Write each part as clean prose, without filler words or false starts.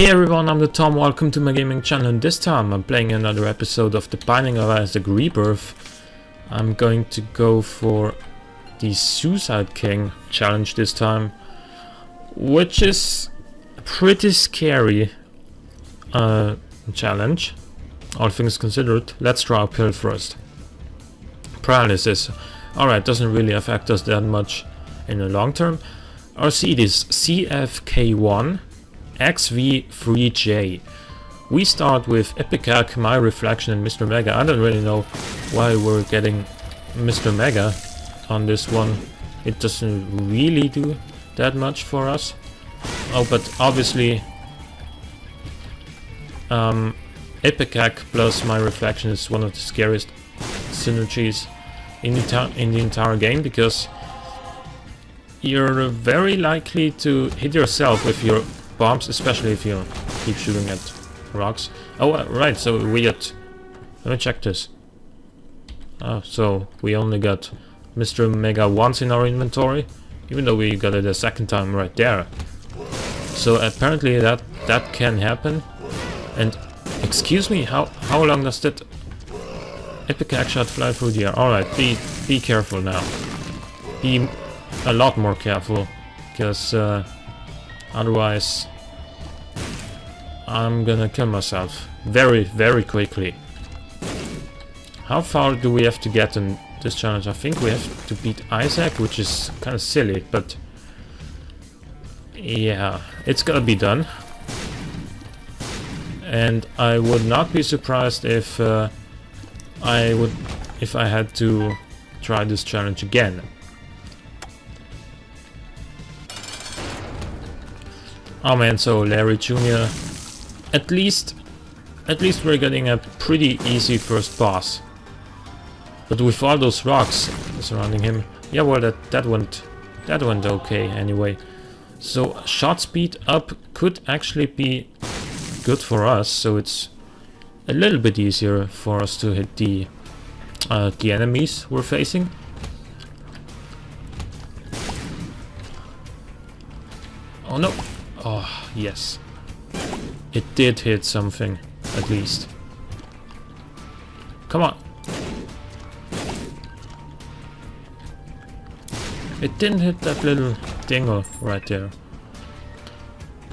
Hey everyone, I'm the Tom, welcome to my gaming channel, and this time I'm playing another episode of the Binding of Isaac Rebirth. I'm going to go for the Suicide King challenge this time, which is a pretty scary challenge, all things considered. Let's try uphill first. Paralysis. Alright, doesn't really affect us that much in the long term. Our seed is CFK1 XV3J. We start with Epicac, My Reflection, and Mr. Mega. I don't really know why we're getting Mr. Mega on this one. It doesn't really do that much for us. Oh, but obviously Epicac plus My Reflection is one of the scariest synergies in the entire game, because you're very likely to hit yourself with your bombs, especially if you keep shooting at rocks. Oh, right, so we got... Let me check this. Oh, so we only got Mr. Mega once in our inventory, even though we got it a second time right there. So apparently that can happen. And excuse me, how long does that Epicac shot fly through the air? Alright, be careful now. Be a lot more careful, because otherwise I'm gonna kill myself very, very quickly. How far do we have to get in this challenge? I think we have to beat Isaac, which is kind of silly, but yeah, it's gonna be done. And I would not be surprised if I had to try this challenge again. Oh man, so Larry Jr. At least we're getting a pretty easy first boss. But with all those rocks surrounding him, yeah, well, that went okay anyway. So shot speed up could actually be good for us. So it's a little bit easier for us to hit the enemies we're facing. Oh no! Oh yes. It did hit something, at least. Come on. It didn't hit that little dingle right there.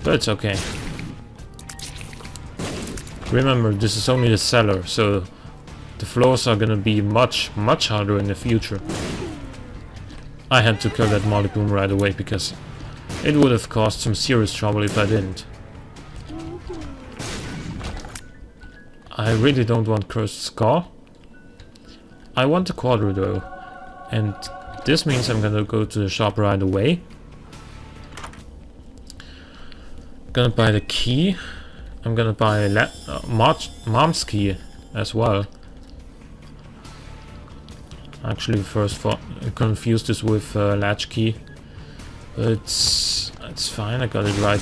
But it's okay. Remember, this is only the cellar, so the floors are gonna be much, much harder in the future. I had to kill that Molly Boom right away, because it would have caused some serious trouble if I didn't. I really don't want Cursed Skull. I want a quarter though. And this means I'm gonna go to the shop right away. Gonna buy the key. I'm gonna buy Mom's key as well. Actually, first confused this with latch key. It's fine, I got it right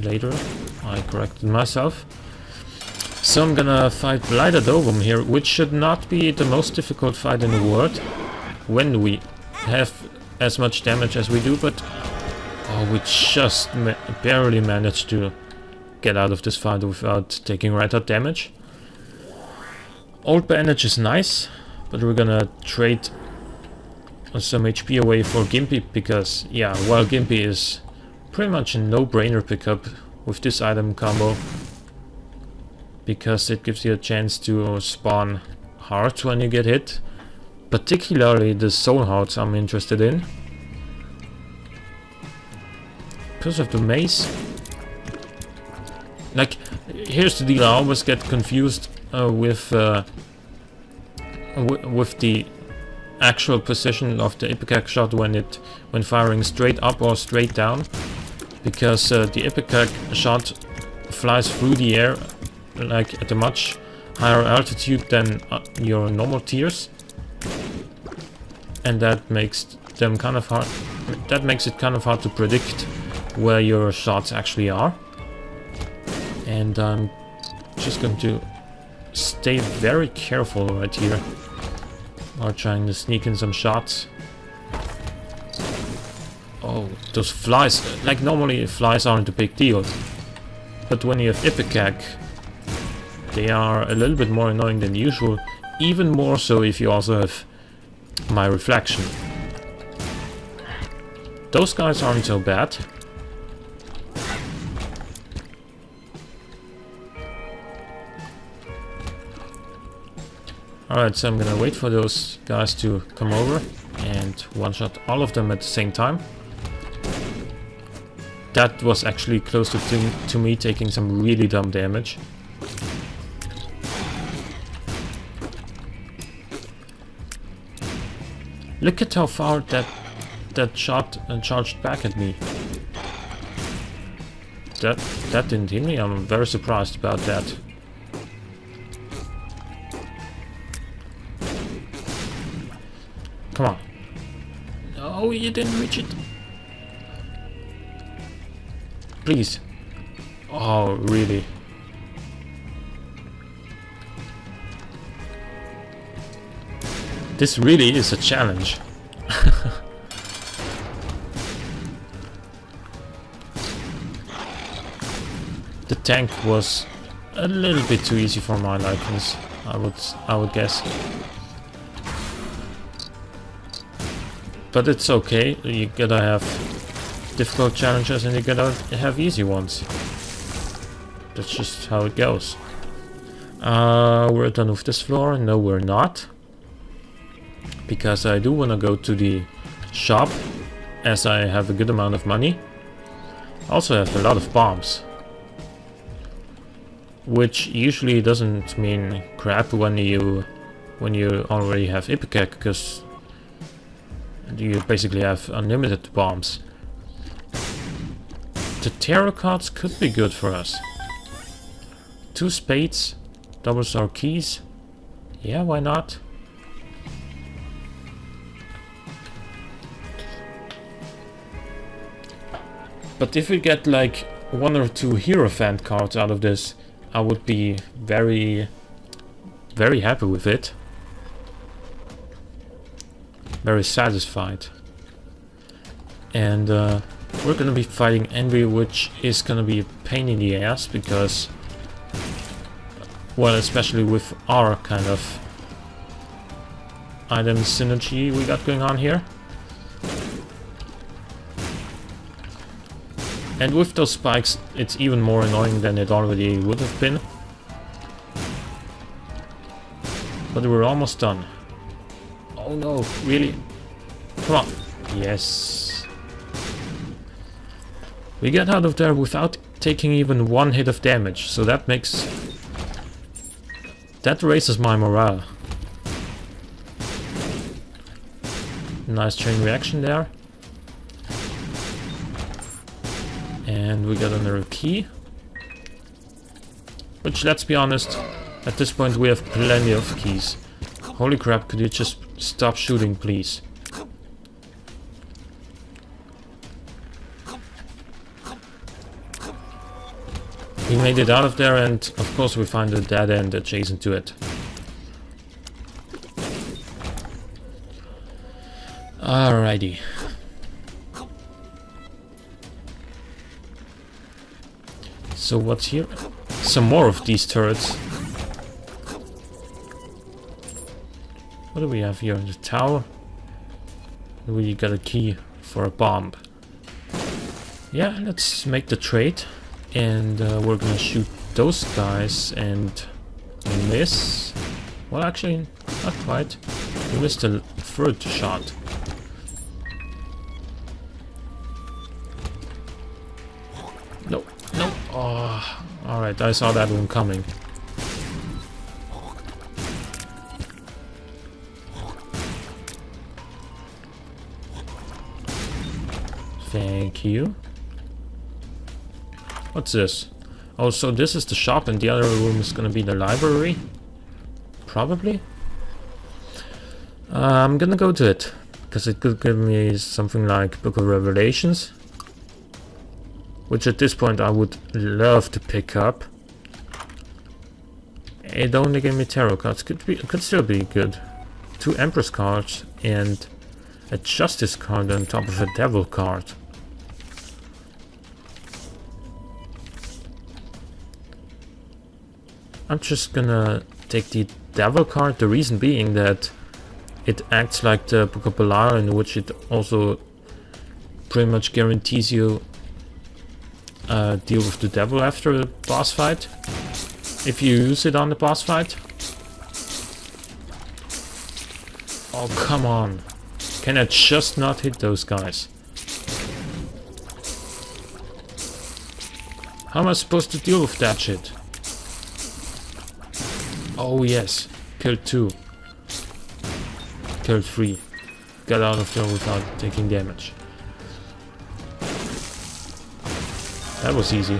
later. I corrected myself. So I'm gonna fight Blighted Ovum here, which should not be the most difficult fight in the world when we have as much damage as we do, but oh, we just barely managed to get out of this fight without taking red hot damage. Old bandage is nice, but we're gonna trade some HP away for Gimpy, because yeah, well, Gimpy is pretty much a no-brainer pickup with this item combo, because it gives you a chance to spawn hearts when you get hit, particularly the soul hearts I'm interested in. Because of the mace, like, here's the deal, I always get confused with the actual position of the Epicac shot when firing straight up or straight down, because the Epicac shot flies through the air like at a much higher altitude than your normal tiers, and that makes them kind of hard. That makes it kind of hard to predict where your shots actually are. And I'm just going to stay very careful right here while trying to sneak in some shots. Oh, those flies. Like normally flies aren't a big deal. But when you have Ipecac, they are a little bit more annoying than usual. Even more so if you also have my reflection. Those guys aren't so bad. Alright, so I'm gonna wait for those guys to come over and one-shot all of them at the same time. That was actually close to me taking some really dumb damage. Look at how far that shot charged back at me. That didn't hit me. I'm very surprised about that. Come on. No, you didn't reach it. Please. Oh, really? This really is a challenge. The tank was a little bit too easy for my likings, I would guess. But it's okay, you gotta have difficult challenges and you gotta have easy ones. That's just how it goes. We're done with this floor. No, we're not. Because I do wanna go to the shop, as I have a good amount of money. I also have a lot of bombs. Which usually doesn't mean crap when you already have Ipecac, because you basically have unlimited bombs. The tarot cards could be good for us. 2 spades, double star keys. Yeah, why not? But if we get like 1 or 2 Hierophant cards out of this, I would be very, very happy with it. Very satisfied. And we're gonna be fighting Envy, which is gonna be a pain in the ass because, well, especially with our kind of item synergy we got going on here. And with those spikes, it's even more annoying than it already would have been. But we're almost done. Oh no, really? Come on. Yes. We get out of there without taking even 1 hit of damage, so that makes... that raises my morale. Nice chain reaction there. And we got another key. Which, let's be honest, at this point we have plenty of keys. Holy crap, could you just stop shooting, please? We made it out of there, and of course we find a dead end adjacent to it. Alrighty. So what's here? Some more of these turrets. What do we have here? The tower? We got a key for a bomb. Yeah, let's make the trade. And we're gonna shoot those guys and miss. Well, actually, not quite. We missed the 3rd shot. No, no. Oh, alright, I saw that one coming. Thank you. What's this? Oh, so this is the shop and the other room is gonna be the library? Probably? I'm gonna go to it, because it could give me something like Book of Revelations. Which at this point I would love to pick up. It only gave me tarot cards, could still be good. 2 Empress cards and a Justice card on top of a Devil card. I'm just gonna take the Devil card, the reason being that it acts like the Book of Belial, in which it also pretty much guarantees you deal with the devil after a boss fight, if you use it on the boss fight. Oh, come on. Can I just not hit those guys? How am I supposed to deal with that shit? Oh yes, killed 2. Killed 3. Got out of there without taking damage. That was easy.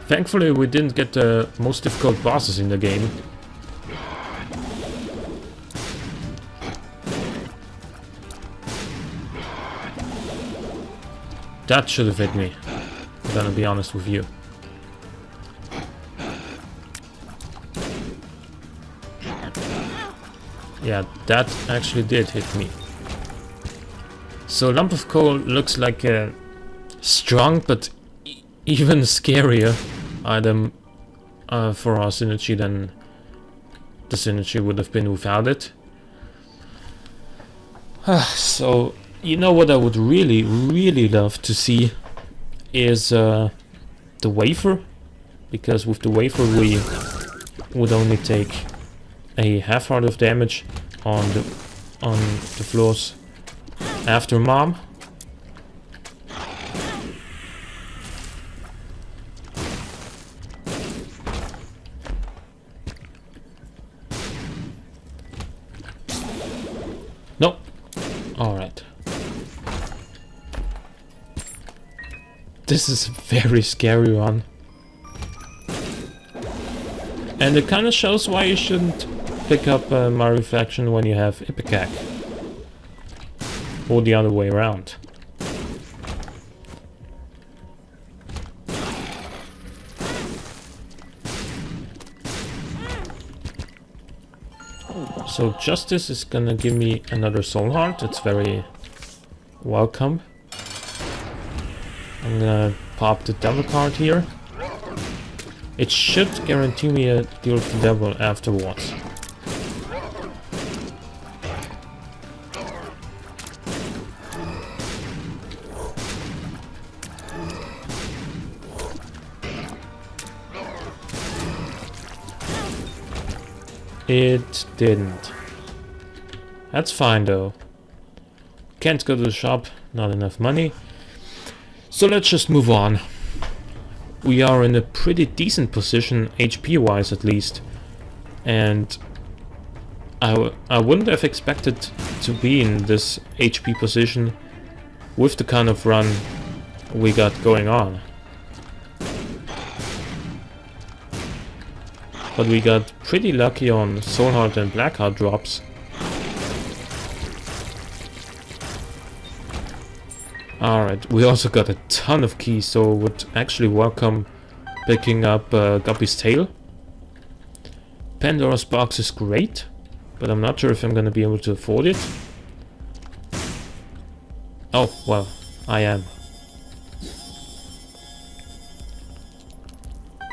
Thankfully we didn't get the most difficult bosses in the game. That should have hit me. I'm gonna be honest with you. Yeah, that actually did hit me. So Lump of Coal looks like a strong but even scarier item for our synergy than the synergy would have been without it. So, you know what I would really, really love to see is the wafer, because with the wafer we would only take a half heart of damage on the floors after Mom. Nope. Alright. This is a very scary one. And it kind of shows why you shouldn't pick up my reflection when you have Ipecac. Or the other way around. So Justice is gonna give me another soul heart. It's very welcome. I'm gonna pop the devil card here. It should guarantee me a deal with the devil afterwards. It didn't. That's fine though. Can't go to the shop, not enough money. So let's just move on. We are in a pretty decent position, HP wise at least. And I wouldn't have expected to be in this HP position with the kind of run we got going on. But we got pretty lucky on Soul Heart and Black Heart drops. Alright, we also got a ton of keys, so would actually welcome picking up Guppy's Tail. Pandora's Box is great, but I'm not sure if I'm gonna be able to afford it. Oh, well, I am.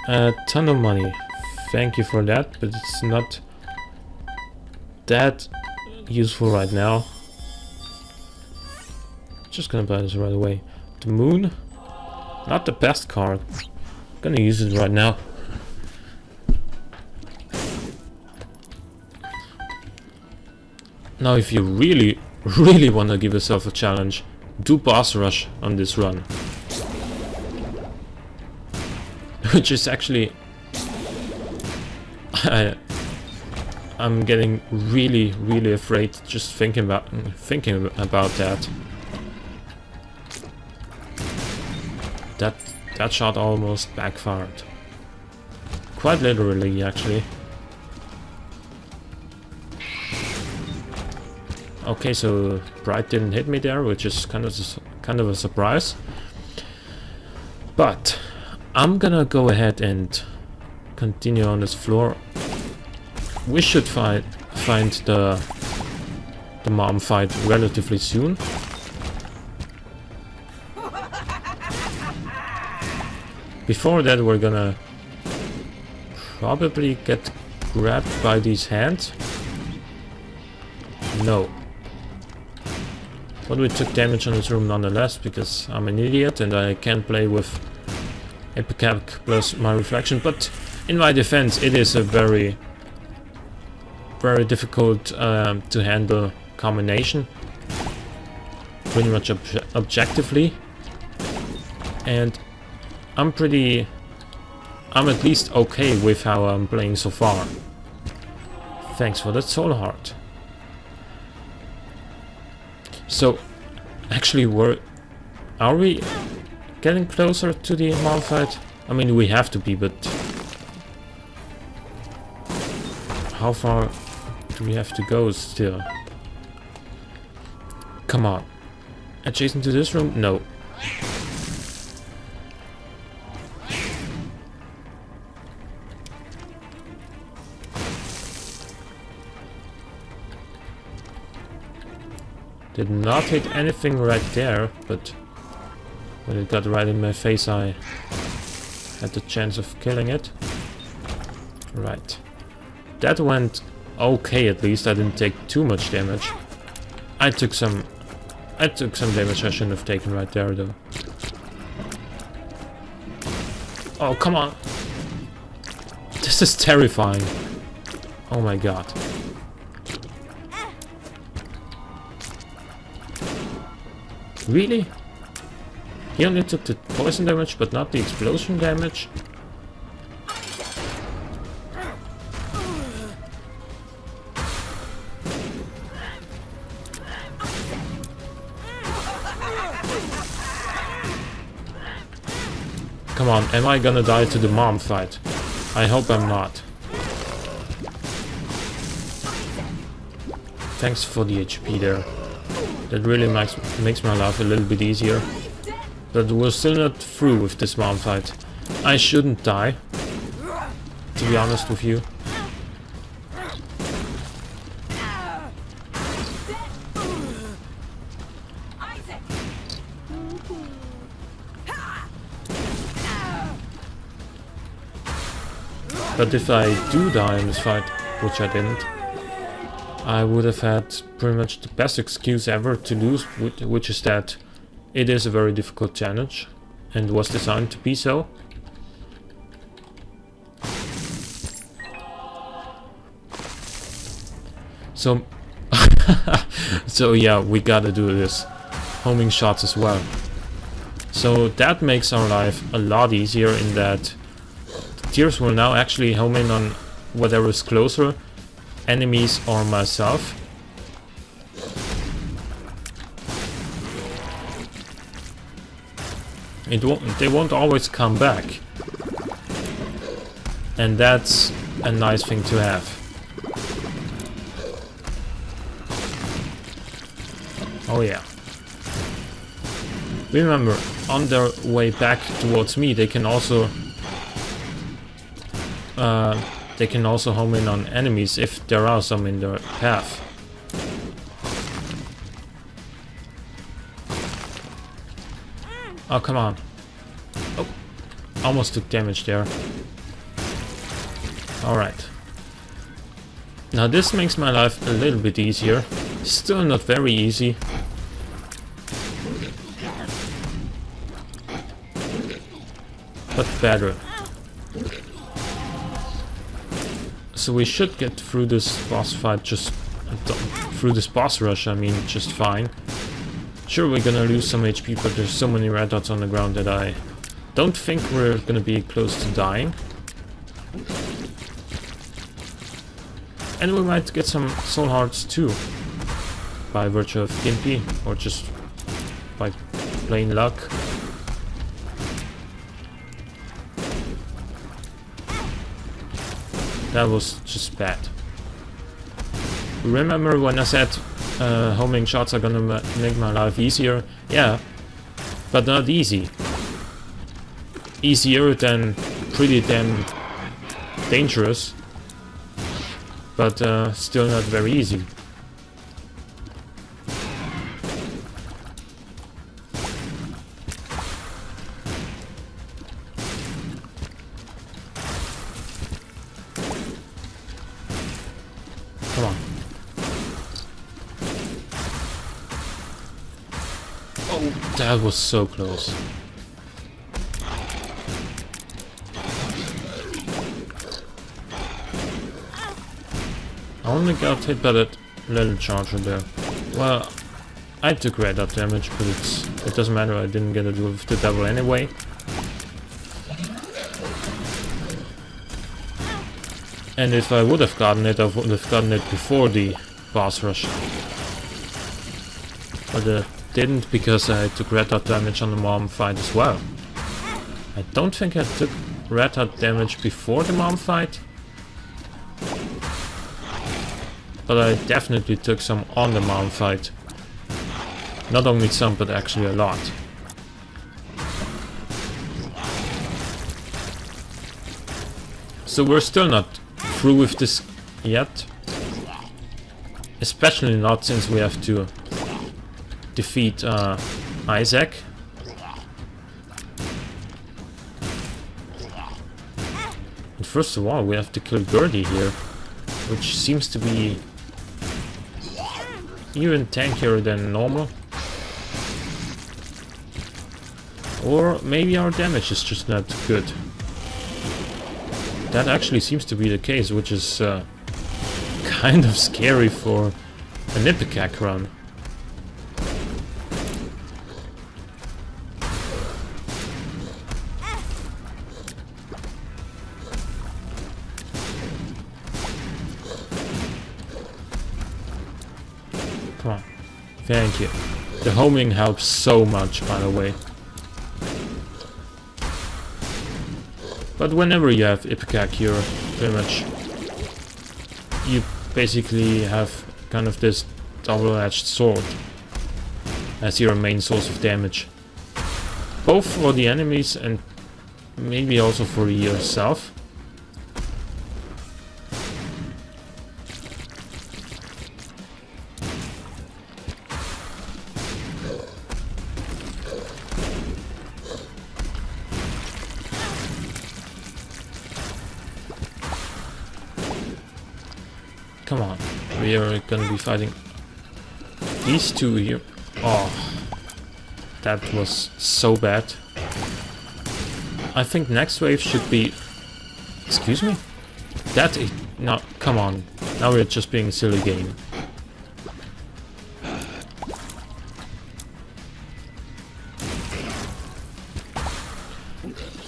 A ton of money. Thank you for that, but it's not that useful right now. Just gonna buy this right away. The Moon, not the best card. Gonna use it right now. Now, if you really, really want to give yourself a challenge, do boss rush on this run. Which is actually... I'm getting really, really afraid just thinking about that. That shot almost backfired. Quite literally, actually. Okay, so Bright didn't hit me there, which is kind of a surprise. But I'm gonna go ahead and continue on this floor. We should find the the mom fight relatively soon. Before that, we're gonna probably get grabbed by these hands. No. But we took damage on this room nonetheless, because I'm an idiot and I can't play with Ipecac plus my reflection. But in my defense, it is a very difficult to handle combination, pretty much objectively. And I'm at least okay with how I'm playing so far. Thanks for that soul heart. So, actually, are we getting closer to the mom fight? I mean, we have to be, but how far do we have to go still? Come on. Adjacent to this room? No. Did not hit anything right there, but when it got right in my face, I had the chance of killing it. Right. That went okay, at least. I didn't take too much damage. I took some damage I shouldn't have taken right there, though. Oh, come on! This is terrifying. Oh my god. Really? He only took the poison damage, but not the explosion damage? Come on, am I gonna die to the mom fight? I hope I'm not. Thanks for the HP there. That really makes my life a little bit easier. But we're still not through with this mom fight. I shouldn't die, to be honest with you. But if I do die in this fight, which I didn't, I would have had pretty much the best excuse ever to lose, which is that it is a very difficult challenge and was designed to be so. So, so yeah, we gotta do this homing shots as well. So that makes our life a lot easier in that the tears will now actually home in on whatever is closer, enemies or myself. They won't always come back, and that's a nice thing to have. Oh yeah. Remember, on their way back towards me, they can also home in on enemies if there are some in their path. Oh, come on. Oh, almost took damage there. Alright. Now this makes my life a little bit easier. Still not very easy. But better. So we should get through this boss fight through this boss rush, I mean, just fine. Sure, we're gonna lose some HP, but there's so many red dots on the ground that I don't think we're gonna be close to dying. And we might get some soul hearts too, by virtue of Gimpy, or just by plain luck. That was just bad. Remember when I said homing shots are gonna make my life easier? Yeah, but not easy. Easier than pretty damn dangerous, but still not very easy. That was so close. I only got hit by that little charger there. Well, I took red up damage, but it doesn't matter, I didn't get it with the devil anyway. And if I would have gotten it, I would have gotten it before the boss rush. But I didn't because I took red hot damage on the mom fight as well. I don't think I took red hot damage before the mom fight. But I definitely took some on the mom fight. Not only some, but actually a lot. So we're still not through with this yet. Especially not since we have to defeat Isaac. And first of all, we have to kill Gertie here, which seems to be even tankier than normal. Or maybe our damage is just not good. That actually seems to be the case, which is kind of scary for an Ipecac run. Come on. Thank you. The homing helps so much, by the way. But whenever you have Ipecac, you're pretty much... You basically have kind of this double-edged sword as your main source of damage. Both for the enemies and maybe also for yourself. Come on, we are gonna be fighting these two here. Oh, that was so bad. I think next wave should be... Excuse me? No, come on. Now we're just being a silly game.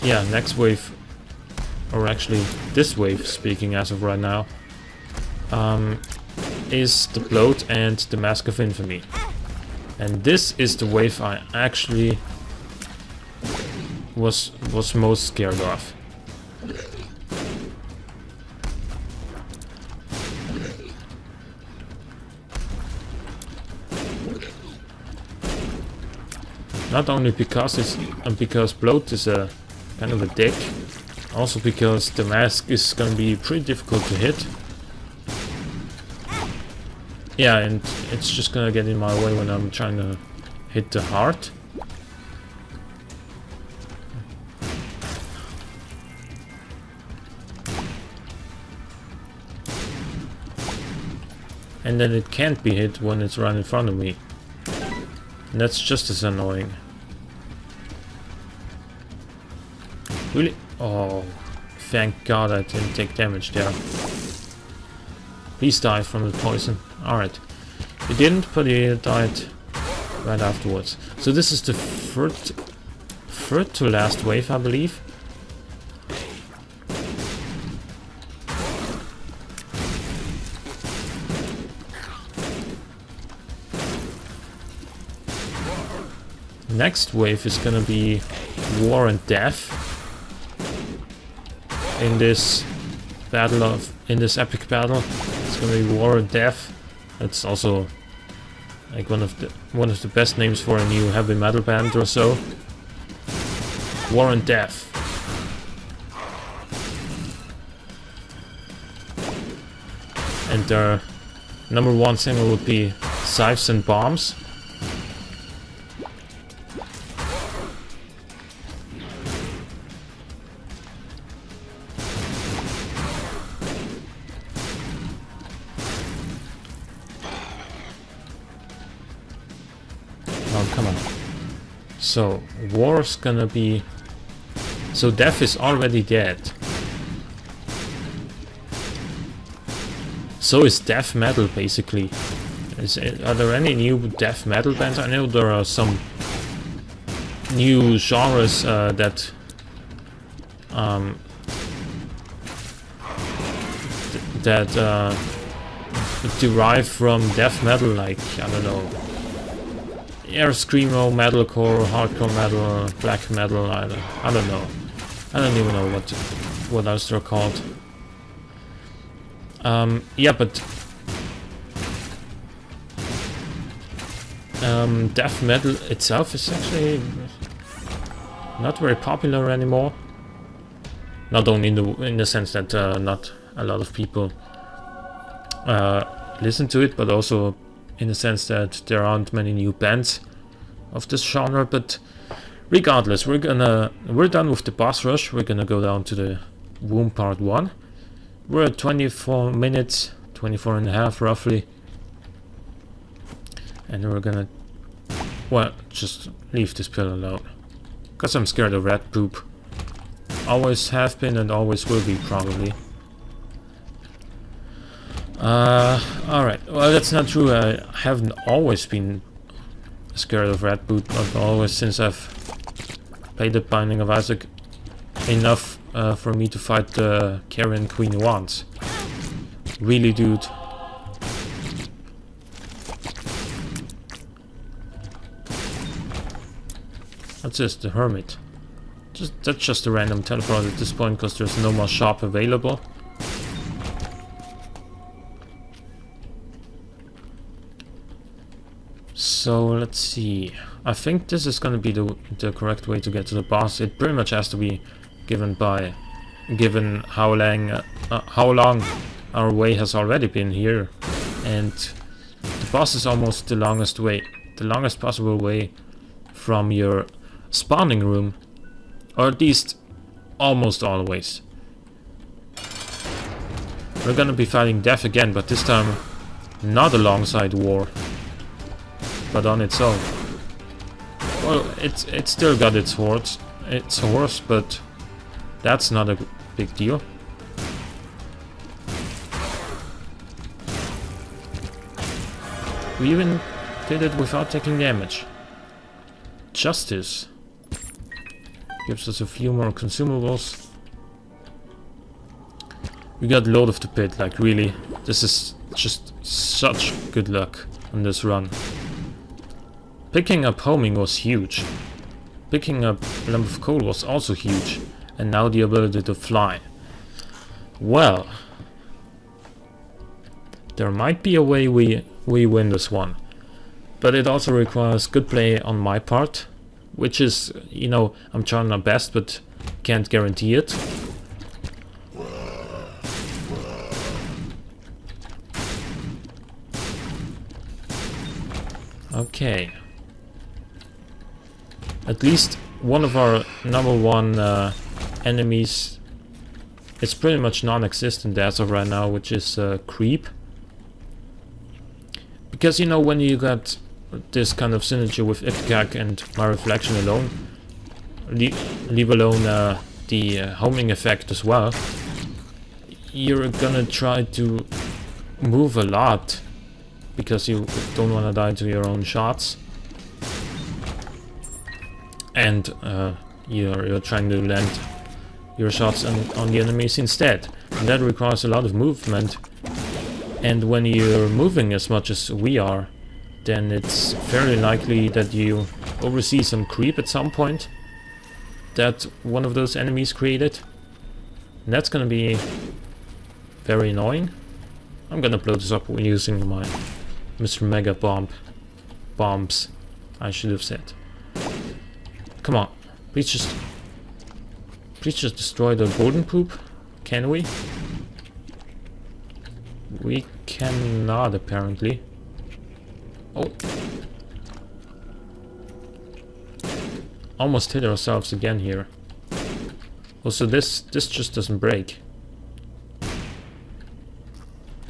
Yeah, next wave, or actually this wave, speaking as of right now, is the Bloat and the Mask of Infamy. And this is the wave I actually was most scared of. Not only because Bloat is a kind of a dick, also because the mask is gonna be pretty difficult to hit. Yeah, and it's just gonna get in my way when I'm trying to hit the heart. And then it can't be hit when it's right in front of me. And that's just as annoying. Really? Oh, thank God I didn't take damage there. Please die from the poison. Alright. He didn't, but he died right afterwards. So this is the third to last wave, I believe. Next wave is gonna be War and Death. In this epic battle, it's gonna be War and Death. It's also like one of the best names for a new heavy metal band or so. War and Death. And their #1 single would be Scythes and Bombs. Oh, come on. So, war's gonna be... So death is already dead. So is death metal, basically. Are there any new death metal bands? I know there are some new genres that derive from death metal, like, I don't know, air screamo, metalcore, hardcore metal, black metal. I don't know. I don't even know what else they're called. Yeah, but death metal itself is actually not very popular anymore. Not only in the sense that not a lot of people listen to it, but also in the sense that there aren't many new bands of this genre. But regardless, we're done with the boss rush. We're gonna go down to the womb part 1. We're at 24 minutes, 24 and a half roughly. And we're gonna, well, just leave this pill alone. Because I'm scared of rat poop. Always have been and always will be, probably. Alright, well, that's not true. I haven't always been scared of rat poop, but always since I've played the Binding of Isaac enough for me to fight the Carrion Queen once. Really, dude. What's this? The Hermit. That's just a random teleport at this point because there's no more shop available. So let's see. I think this is gonna be the correct way to get to the boss. It pretty much has to be given how long our way has already been here, and the boss is almost the longest possible way from your spawning room, or at least almost always. We're gonna be fighting death again, but this time not alongside war, but on its own. Well, it's still got its horse, but that's not a big deal. We even did it without taking damage. Justice gives us a few more consumables. We got Lord of the Pit, like really. This is just such good luck on this run. Picking up homing was huge. Picking up Lump of Coal was also huge. And now the ability to fly. Well, there might be a way we win this one. But it also requires good play on my part. Which is, you know, I'm trying my best, but can't guarantee it. Okay. At least one of our #1 enemies is pretty much non-existent as of right now, which is Creep. Because, you know, when you got this kind of synergy with Ipecac and my reflection alone, leave alone the homing effect as well, you're gonna try to move a lot because you don't want to die to your own shots, and you're trying to land your shots on the enemies instead, and that requires a lot of movement. And when you're moving as much as we are, then it's fairly likely that you oversee some creep at some point that one of those enemies created. And that's gonna be very annoying. I'm gonna blow this up using my Mr. Mega bombs, I should have said. Come on, please just destroy the golden poop. Can we? We cannot, apparently. Oh. Almost hit ourselves again here. Also, this just doesn't break.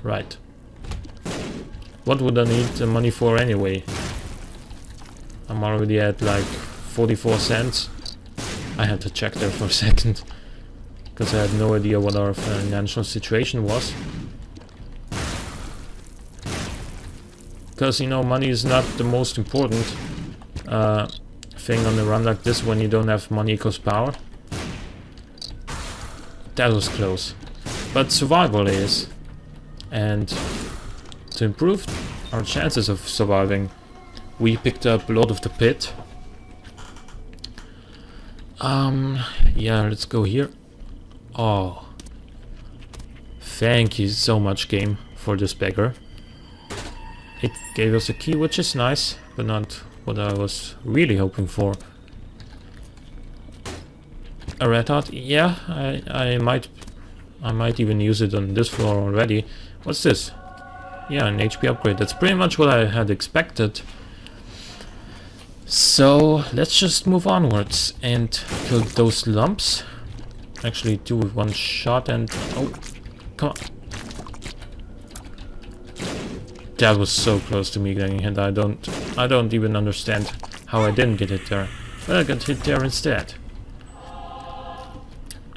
Right. What would I need the money for anyway? I'm already at like 44 cents. I had to check there for a second, because I had no idea what our financial situation was. Because, you know, money is not the most important thing on a run like this when you don't have money equals power. That was close. But survival is. And to improve our chances of surviving, we picked up a lot of the pit. Yeah, let's go here. Oh. Thank you so much, game, for this beggar. It gave us a key, which is nice, but not what I was really hoping for. A red heart? Yeah, I might even use it on this floor already. What's this? Yeah, an HP upgrade. That's pretty much what I had expected. So let's just move onwards and kill those lumps. Actually, do with one shot and oh, come on. That was so close to me getting hit. I don't even understand how I didn't get hit there. But I got hit there instead.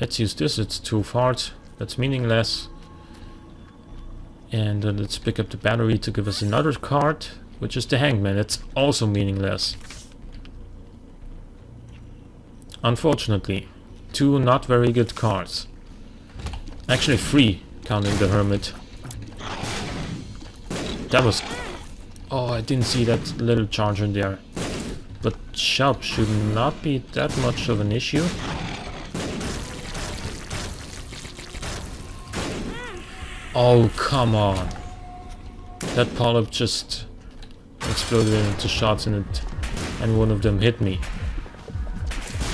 Let's use this. It's 2 farts. That's meaningless. And let's pick up the battery to give us another card, which is the hangman. It's also meaningless. Unfortunately, 2 not very good cards. Actually 3, counting the hermit. That was... Oh, I didn't see that little charger there. But shop should not be that much of an issue. Oh, come on. That polyp just exploded into shots in it, and one of them hit me.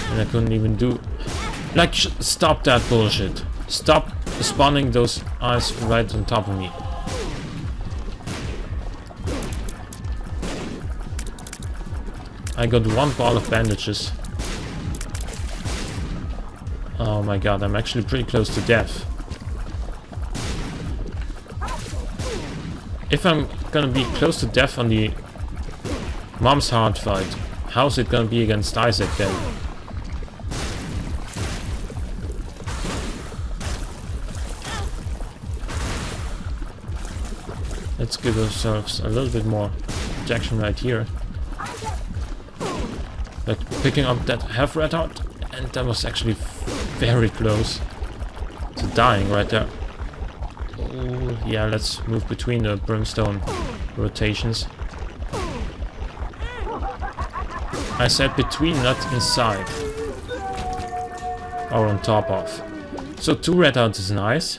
And I couldn't even do... Like, stop that bullshit. Stop spawning those eyes right on top of me. I got 1 ball of bandages. Oh my god, I'm actually pretty close to death. If I'm gonna be close to death on the Mom's Heart fight, how's it gonna be against Isaac then? Let's give ourselves a little bit more protection right here. Like picking up that half red heart, and that was actually very close to dying right there. Oh, yeah, let's move between the brimstone rotations. I said between, not inside. Or on top of. So 2 red hearts is nice.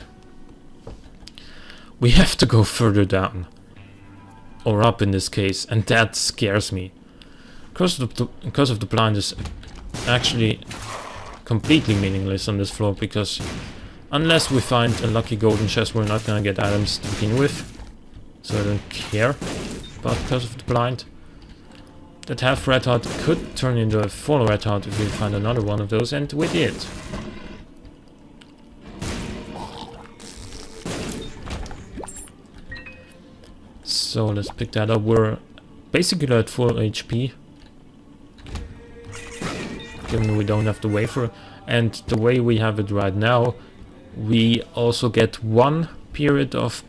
We have to go further down. Or up in this case, and that scares me. Curse of the Blind is actually completely meaningless on this floor, because unless we find a lucky golden chest, we're not gonna get items to begin with. So I don't care about Curse of the Blind. That half red heart could turn into a full red heart if we find another one of those, and we did. So let's pick that up. We're basically at full HP. Given we don't have the wafer, and the way we have it right now, we also get 1 period of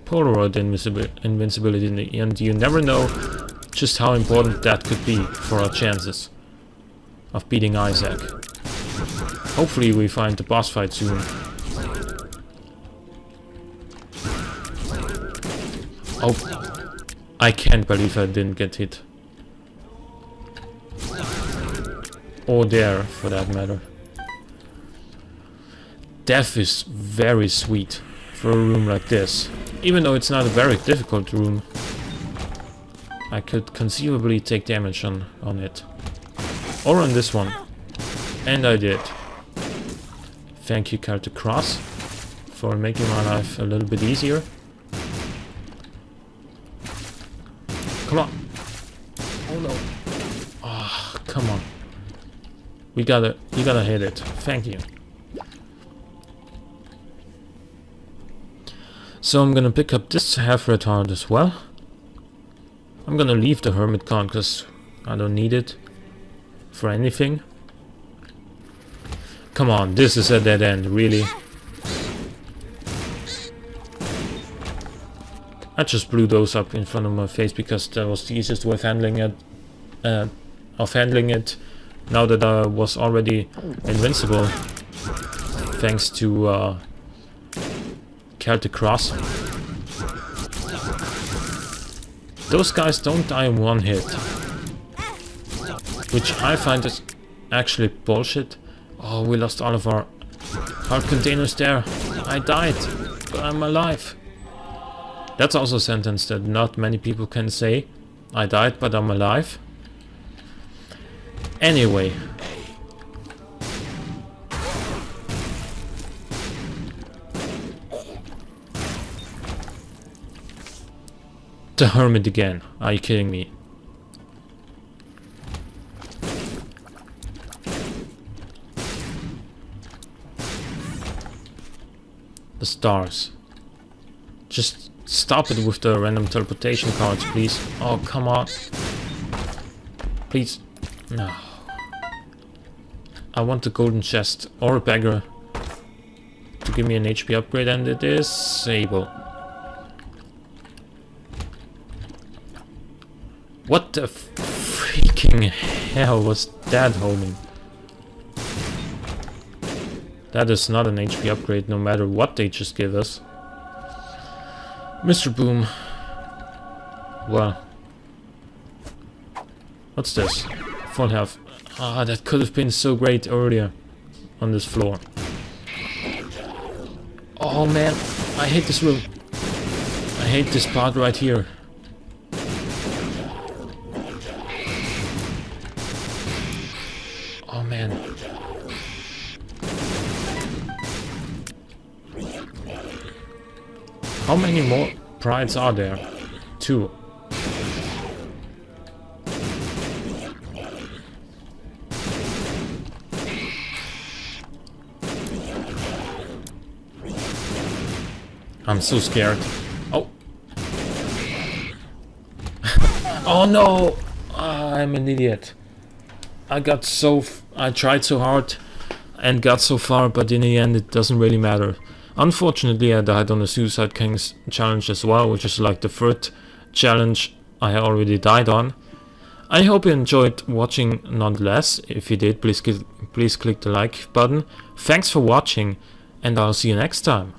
Polaroid invincibility, and you never know just how important that could be for our chances of beating Isaac. Hopefully we find the boss fight soon. Oh, I can't believe I didn't get hit. Or there, for that matter. Death is very sweet for a room like this. Even though it's not a very difficult room, I could conceivably take damage on it. Or on this one. And I did. Thank you, Character Cross, for making my life a little bit easier. Come on. Oh no. Ah, oh, come on. You gotta hit it. Thank you. So I'm gonna pick up this half red heart as well. I'm gonna leave the hermit con because I don't need it. for anything. Come on, this is a dead end, really. I just blew those up in front of my face because that was the easiest way of handling it. Now that I was already invincible, thanks to Celtic Cross. Those guys don't die in one hit, which I find is actually bullshit. Oh, we lost all of our heart containers there. I died, but I'm alive. That's also a sentence that not many people can say. I died, but I'm alive. Anyway. The Hermit again. Are you kidding me? The stars. Just stop it with the random teleportation cards, please. Oh, come on. Please. No. I want the golden chest or a beggar to give me an HP upgrade, and it is Sable. What the freaking hell was that, homie? That is not an HP upgrade, no matter what they just give us. Mr. Boom. Well. What's this? Full health. Ah, that could have been so great earlier on this floor. Oh man, I hate this room. I hate this part right here. Oh man. How many more prides are there? 2. I'm so scared. Oh. Oh no! I'm an idiot. I tried so hard and got so far, but in the end it doesn't really matter. Unfortunately, I died on the Suicide Kings challenge as well, which is like the third challenge I already died on. I hope you enjoyed watching nonetheless. If you did, please click the like button. Thanks for watching, and I'll see you next time.